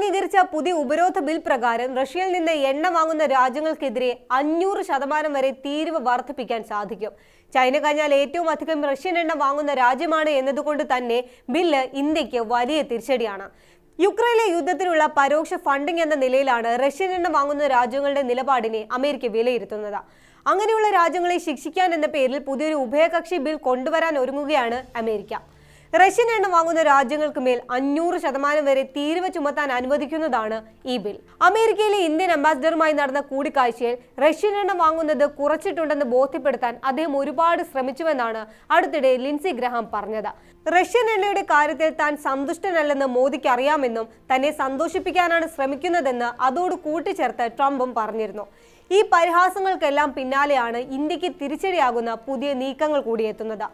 അംഗീകരിച്ച പുതിയ ഉപരോധ ബിൽ പ്രകാരം റഷ്യയിൽ നിന്ന് എണ്ണ വാങ്ങുന്ന രാജ്യങ്ങൾക്കെതിരെ 500% വരെ തീരുവ വർദ്ധിപ്പിക്കാൻ സാധിക്കും. ചൈന കഴിഞ്ഞാൽ ഏറ്റവും അധികം റഷ്യൻ എണ്ണ വാങ്ങുന്ന രാജ്യമാണ് എന്നതുകൊണ്ട് തന്നെ ബില്ല് ഇന്ത്യക്ക് വലിയ തിരിച്ചടിയാണ്. യുക്രൈനിലെ യുദ്ധത്തിനുള്ള പരോക്ഷ ഫണ്ടിംഗ് എന്ന നിലയിലാണ് റഷ്യൻ എണ്ണ വാങ്ങുന്ന രാജ്യങ്ങളുടെ നിലപാടിനെ അമേരിക്ക വിലയിരുത്തുന്നത്. അങ്ങനെയുള്ള രാജ്യങ്ങളെ ശിക്ഷിക്കാൻ എന്ന പേരിൽ പുതിയൊരു ഉഭയകക്ഷി ബിൽ കൊണ്ടുവരാൻ ഒരുങ്ങുകയാണ് അമേരിക്ക. റഷ്യൻ എണ്ണ വാങ്ങുന്ന രാജ്യങ്ങൾക്ക് മേൽ 500% വരെ തീരുവ ചുമത്താൻ അനുവദിക്കുന്നതാണ് ഈ ബിൽ. അമേരിക്കയിലെ ഇന്ത്യൻ അംബാസിഡറുമായി നടന്ന കൂടിക്കാഴ്ചയിൽ റഷ്യൻ എണ്ണ വാങ്ങുന്നത് കുറച്ചിട്ടുണ്ടെന്ന് ബോധ്യപ്പെടുത്താൻ അദ്ദേഹം ഒരുപാട് ശ്രമിച്ചുവെന്നാണ് അടുത്തിടെ ലിൻസി ഗ്രഹാം പറഞ്ഞത്. റഷ്യൻ എണ്ണയുടെ കാര്യത്തിൽ താൻ സന്തുഷ്ടനല്ലെന്ന് മോദിക്ക് അറിയാമെന്നും തന്നെ സന്തോഷിപ്പിക്കാനാണ് ശ്രമിക്കുന്നതെന്ന് അതോട് കൂട്ടിച്ചേർത്ത് ട്രംപും പറഞ്ഞിരുന്നു. ഈ പരിഹാസങ്ങൾക്കെല്ലാം പിന്നാലെയാണ് ഇന്ത്യക്ക് തിരിച്ചടിയാകുന്ന പുതിയ നീക്കങ്ങൾ കൂടി എത്തുന്നത്.